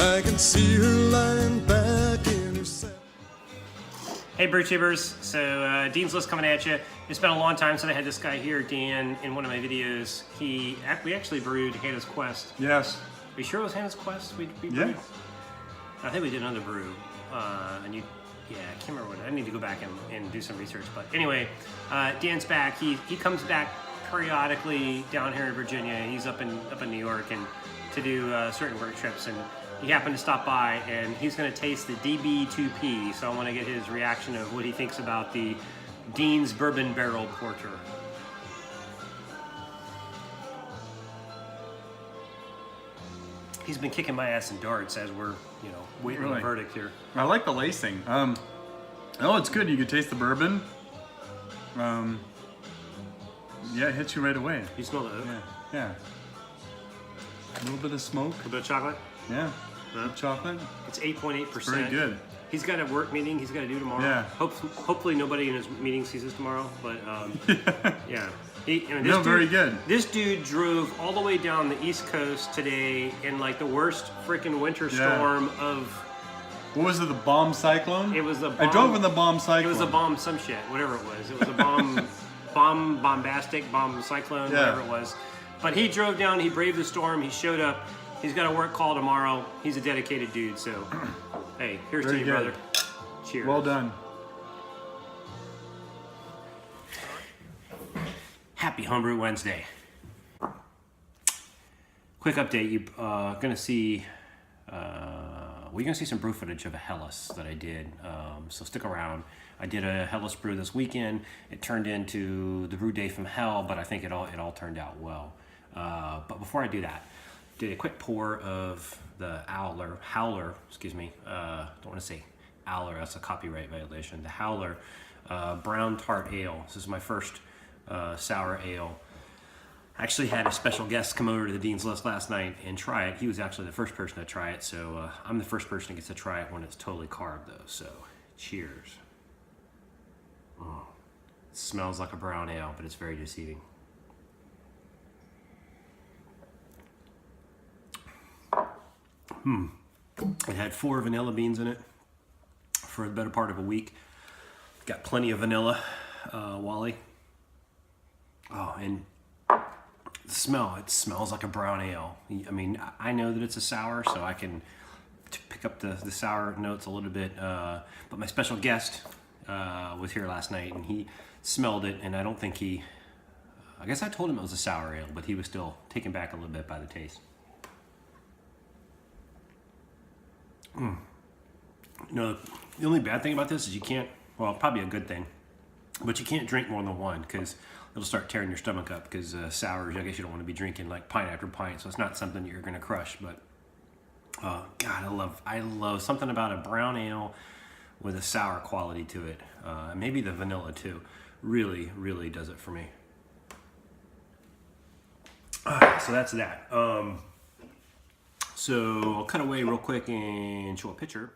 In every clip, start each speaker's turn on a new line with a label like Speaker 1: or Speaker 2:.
Speaker 1: I can see her lying back in her cell.
Speaker 2: Hey Brew Tubers, so Dean's List coming at you. It's been a long time since I had this guy here, Dan, in one of my videos. We actually brewed Hannah's Quest.
Speaker 3: Yes.
Speaker 2: Are you sure it was Hannah's Quest we brewed?
Speaker 3: Yeah.
Speaker 2: I think we did another brew. I can't remember what. I need to go back and do some research. But anyway, Dan's back. He comes back periodically down here in Virginia. He's up in New York and to do certain work trips, and he happened to stop by, and he's going to taste the DB2P. So I want to get his reaction of what he thinks about the Dean's Bourbon Barrel Porter. He's been kicking my ass in darts as we're, waiting on the verdict here.
Speaker 3: I like the lacing. Oh, it's good. You can taste the bourbon. Yeah, it hits you right away.
Speaker 2: You smell the oak?
Speaker 3: Yeah. A little bit of smoke.
Speaker 2: A bit of chocolate?
Speaker 3: Yeah. Chocolate.
Speaker 2: It's 8.8%.
Speaker 3: Very good.
Speaker 2: He's got a work meeting he's got to do tomorrow.
Speaker 3: Yeah.
Speaker 2: Hopefully nobody in his meeting sees this tomorrow, but yeah.
Speaker 3: Very good.
Speaker 2: This dude drove all the way down the East Coast today in like the worst freaking winter storm of...
Speaker 3: What was it, the bomb cyclone?
Speaker 2: It was the
Speaker 3: I drove in the bomb cyclone.
Speaker 2: It was a bomb some shit, whatever it was. It was a bomb, bombastic, bomb cyclone, whatever it was. But he drove down, he braved the storm, he showed up. He's got a work call tomorrow. He's a dedicated dude, so hey, here's to you, brother. Cheers.
Speaker 3: Well done.
Speaker 2: Happy Homebrew Wednesday. Quick update, you're gonna see some brew footage of a Helles that I did, so stick around. I did a Helles brew this weekend. It turned into the brew day from hell, but I think it all turned out well. But before I do that, did a quick pour of the Howler, excuse me, don't want to say Owler, that's a copyright violation. The Howler Brown Tart Ale. This is my first sour ale. I actually had a special guest come over to the Dean's List last night and try it. He was actually the first person to try it, so I'm the first person that gets to try it when it's totally carved though, so cheers. It smells like a brown ale, but it's very deceiving. It had 4 vanilla beans in it for the better part of a week. Got plenty of vanilla, Wally. Oh, and the smell, it smells like a brown ale. I mean, I know that it's a sour, so I can pick up the sour notes a little bit. But my special guest was here last night, and he smelled it, and I don't think I guess I told him it was a sour ale, but he was still taken back a little bit by the taste. The only bad thing about this is you can't, well, probably a good thing, but you can't drink more than one because it'll start tearing your stomach up because sours, I guess you don't want to be drinking like pint after pint, so it's not something you're going to crush, but God, I love something about a brown ale with a sour quality to it. Maybe the vanilla too. Really, really does it for me. So that's that. So I'll cut away real quick and show a picture.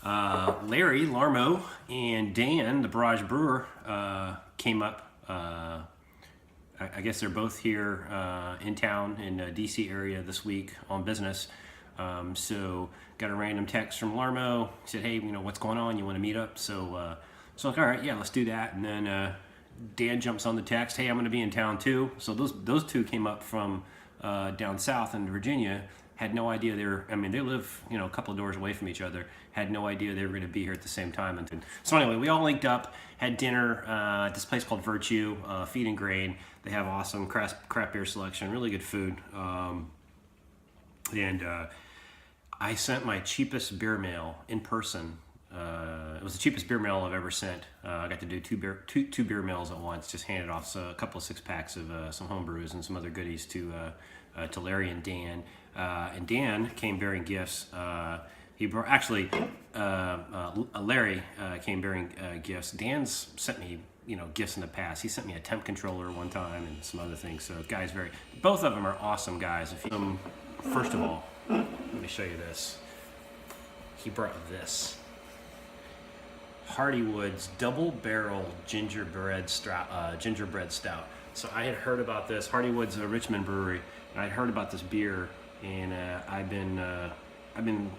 Speaker 2: Larry Larmo and Dan, the Barrage Brewer, came up. I guess they're both here in town in the DC area this week on business. So got a random text from Larmo. He said, hey, what's going on? You want to meet up? So like, all right, yeah, let's do that. And then Dan jumps on the text, hey, I'm going to be in town too. So those two came up from down south in Virginia. Had no idea they live, a couple of doors away from each other. Had no idea they were going to be here at the same time. And so anyway, we all linked up, had dinner at this place called Virtue, Feed and Grain. They have awesome craft beer selection, really good food. And I sent my cheapest beer mail in person. It was the cheapest beer mail I've ever sent. I got to do two beer mails at once, just handed off a couple of 6-packs of some home brews and some other goodies to Larry and Dan. And Dan came bearing gifts. Larry came bearing gifts. Dan's sent me, gifts in the past. He sent me a temp controller one time and some other things. So both of them are awesome guys. First of all, let me show you this. He brought this. Hardywood's double barrel gingerbread stout. So I had heard about this Hardywood's Richmond Brewery. And I'd heard about this beer, and I've been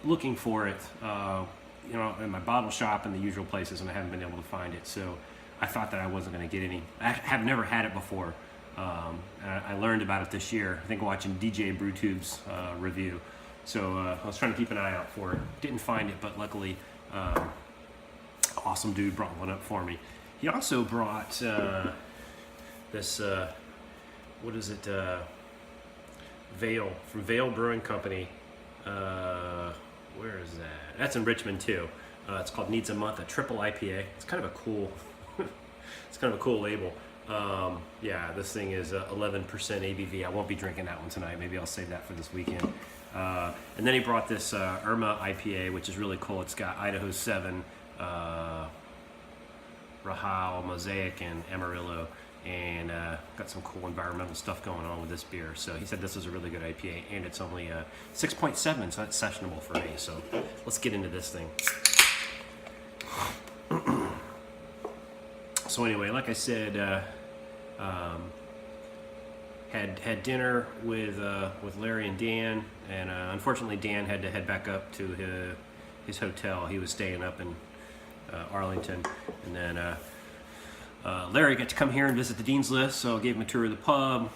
Speaker 2: looking for it, in my bottle shop and the usual places, and I haven't been able to find it. So I thought that I wasn't going to get any. I have never had it before. I learned about it this year, I think watching DJ Brewtube's review. So I was trying to keep an eye out for it. Didn't find it, but luckily, awesome dude brought one up for me. He also brought this, what is it, Vale, from Vale Brewing Company. Where is that? That's in Richmond too. It's called Needs a Month, a triple IPA. It's kind of a cool, it's kind of a cool label. Yeah, this thing is 11% ABV. I won't be drinking that one tonight. Maybe I'll save that for this weekend. And then he brought this Irma IPA, which is really cool. It's got Idaho 7, Rahal, Mosaic, and Amarillo, and got some cool environmental stuff going on with this beer. So he said this is a really good IPA, and it's only 6.7, so that's sessionable for me. So let's get into this thing. So anyway, like I said, had dinner with Larry and Dan, and unfortunately Dan had to head back up to his hotel. He was staying up in Arlington, and then Larry got to come here and visit the Dean's List, so I gave him a tour of the pub,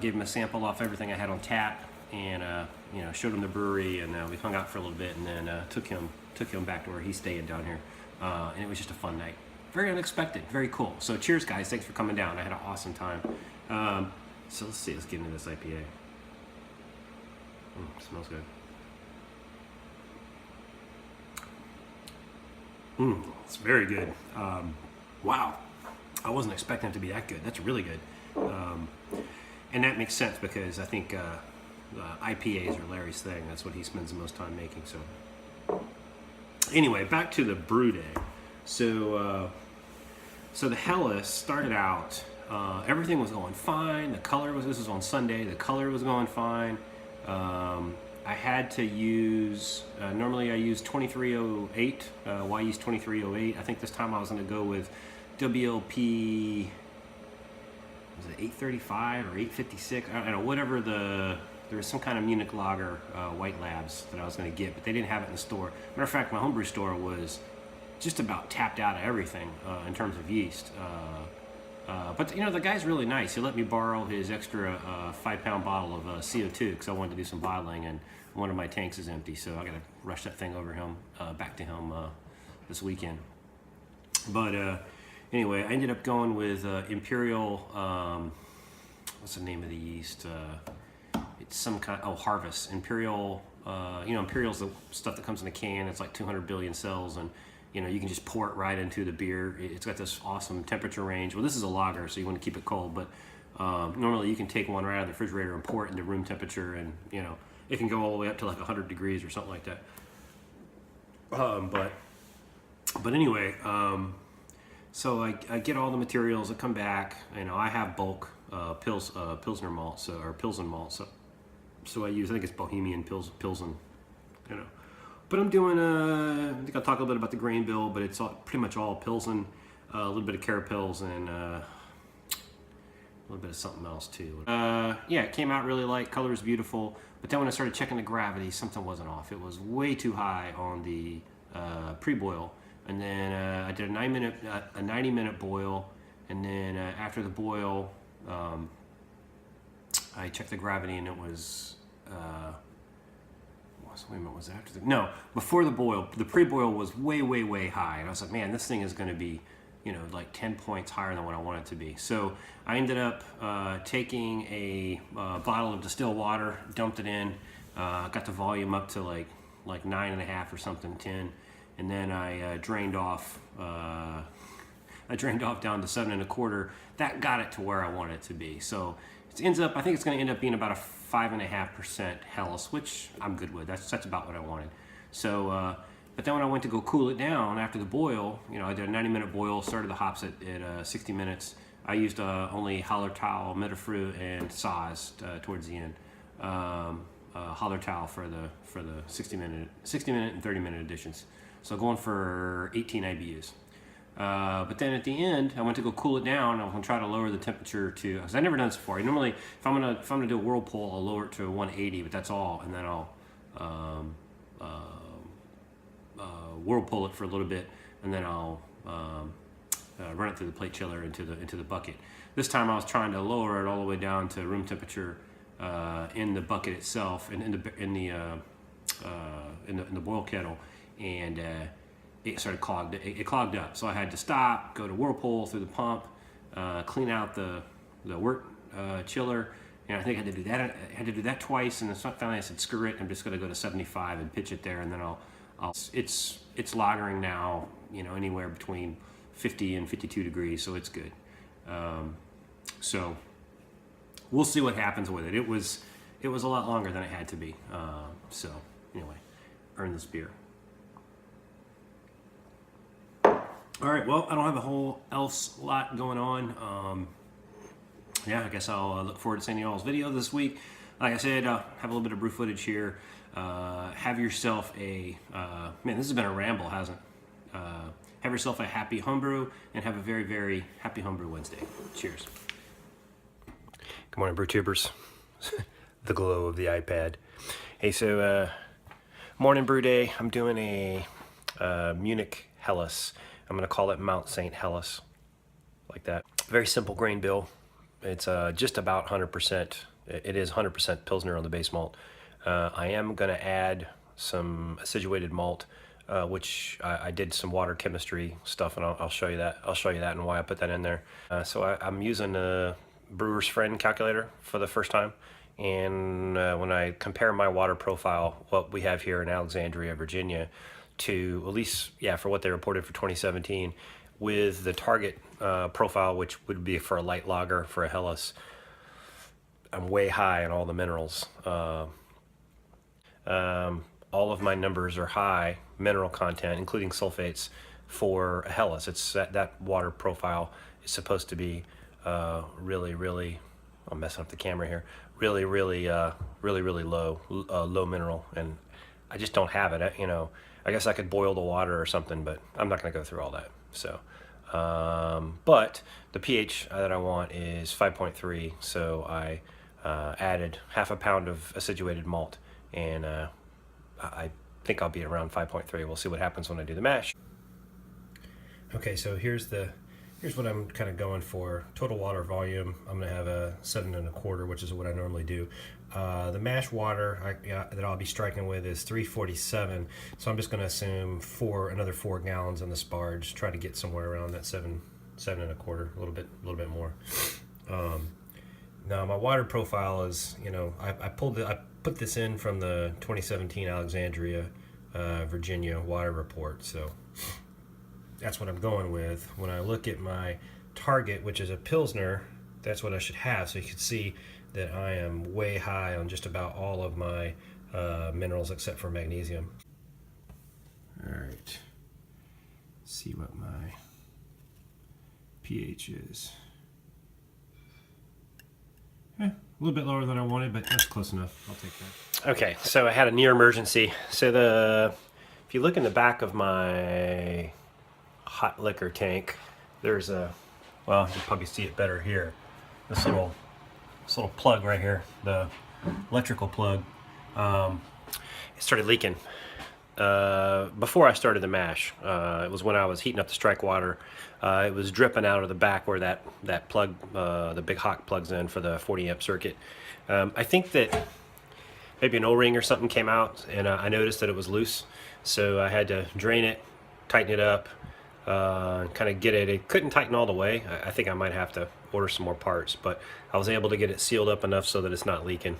Speaker 2: gave him a sample off everything I had on tap, and showed him the brewery, and we hung out for a little bit, and then took him back to where he stayed down here, and it was just a fun night. Very unexpected, very cool. So cheers, guys. Thanks for coming down. I had an awesome time. So let's see. Let's get into this IPA. Smells good. It's very good. Wow. I wasn't expecting it to be that good. That's really good. And that makes sense because I think IPAs are Larry's thing. That's what he spends the most time making. So anyway, back to the brew day. So the Helles started out, everything was going fine. This was on Sunday, the color was going fine. I had to use, normally I use 2308, why use 2308? I think this time I was gonna go with WLP, was it 835 or 856? I don't know, whatever there was some kind of Munich Lager White Labs that I was gonna get, but they didn't have it in the store. Matter of fact, my homebrew store was just about tapped out of everything in terms of yeast. But the guy's really nice. He let me borrow his extra 5-pound bottle of CO2 because I wanted to do some bottling, and one of my tanks is empty, so I got to rush that thing over back to him this weekend. But anyway, I ended up going with Imperial. What's the name of the yeast? It's some kind. Harvest Imperial. Imperial's the stuff that comes in a can. It's like 200 billion cells, and you can just pour it right into the beer. It's got this awesome temperature range. Well, this is a lager, so you want to keep it cold, but normally you can take one right out of the refrigerator and pour it into room temperature, and it can go all the way up to like 100 degrees or something like that. But anyway, so I get all the materials. I come back. I have bulk Pilsner malt, or Pilsen malt. So I use, I think it's Bohemian Pilsen. But I'm doing, I think I'll talk a little bit about the grain bill, but it's pretty much all Pilsen, a little bit of Carapils, and a little bit of something else too. Yeah, it came out really light, color is beautiful, but then when I started checking the gravity, something wasn't off. It was way too high on the pre-boil, and then I did a 90-minute boil, and then after the boil, I checked the gravity, and it was, before the boil, the pre-boil was way, way, way high. And I was like, man, this thing is going to be, like 10 points higher than what I want it to be. So I ended up taking a bottle of distilled water, dumped it in, got the volume up to like 9.5 or something, 10. And then I drained off down to 7.25. That got it to where I want it to be. So I think it's going to end up being about a 5.5% Helles, which I'm good with. That's about what I wanted. So, but then when I went to go cool it down after the boil, I did a 90-minute boil, started the hops at 60 minutes. I used only Hallertau, Metafruit, and Saaz towards the end. Hallertau for the 60-minute and 30-minute editions. So going for 18 IBUs. But then at the end, I went to go cool it down. I was gonna try to lower the temperature to, because I've never done this before. Normally, if I'm gonna do a whirlpool, I'll lower it to 180, but that's all, and then I'll whirlpool it for a little bit, and then I'll run it through the plate chiller into the bucket. This time I was trying to lower it all the way down to room temperature in the bucket itself, and in the boil kettle, and it started clogged. It clogged up, so I had to stop, go to whirlpool through the pump, clean out the wort chiller, and I think I had to do that. I had to do that twice, and then finally I said, screw it. I'm just going to go to 75 and pitch it there, and then it's lagering now, you know, anywhere between 50 and 52 degrees, so it's good. So we'll see what happens with it. It was a lot longer than it had to be. So anyway, earn this beer. All right, well, I don't have a whole else lot going on. Yeah, I guess I'll look forward to seeing y'all's video this week. Like I said, have a little bit of brew footage here. Have yourself a, man, this has been a ramble, hasn't it? Have yourself a happy homebrew, and have a very, very happy homebrew Wednesday. Cheers. Good morning, brew tubers. The glow of the iPad. Hey, so morning brew day. I'm doing a Munich Helles. I'm going to call it Mount St. Helles, like that. Very simple grain bill. It's just about 100%. It is 100% Pilsner on the base malt. I am going to add some acidulated malt, which I did some water chemistry stuff, and I'll show you that. I'll show you that and why I put that in there. So I'm using a Brewer's Friend calculator for the first time, and when I compare my water profile, what we have here in Alexandria, Virginia, to at least, yeah, for what they reported for 2017, with the target profile, which would be for a light lager, for a Helles, I'm way high on all the minerals. All of my numbers are high mineral content, including sulfates, for a Helles. It's that water profile is supposed to be really, I'm messing up the camera here, really low mineral, and I just don't have it. You know, I guess I could boil the water or something, but I'm not going to go through all that. So, but the pH that I want is 5.3, so I added half a pound of acidulated malt, and I think I'll be around 5.3. We'll see what happens when I do the mash. Okay, so here's what I'm kind of going for. Total water volume, I'm going to have a 7 1/4, which is what I normally do. The mash water that I'll be striking with is 347, so I'm just going to assume another 4 gallons in the sparge. Try to get somewhere around that 7 1/4, a little bit more. Now my water profile is, you know, I put this in from the 2017 Alexandria, Virginia water report, so that's what I'm going with. When I look at my target, which is a Pilsner, that's what I should have. So you can see that I am way high on just about all of my minerals except for magnesium. All right, see what my pH is. A little bit lower than I wanted, but that's close enough. I'll take that. Okay, so I had a near emergency. So if you look in the back of my hot liquor tank, there's a, well, you can probably see it better here. This little plug right here, the electrical plug, it started leaking before I started the mash. It was when I was heating up the strike water. It was dripping out of the back where that plug, the big hot plugs in for the 40 amp circuit. I think that maybe an O-ring or something came out, and I noticed that it was loose, so I had to drain it, tighten it up, kind of get it. It couldn't tighten all the way. I think I might have to order some more parts, but I was able to get it sealed up enough so that it's not leaking.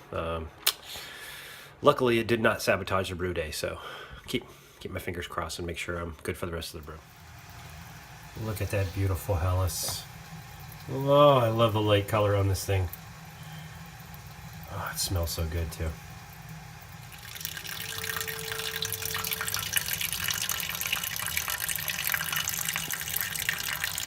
Speaker 2: Luckily, it did not sabotage the brew day, so keep my fingers crossed and make sure I'm good for the rest of the brew. Look at that beautiful Helles. Oh, I love the light color on this thing. Oh, it smells so good too.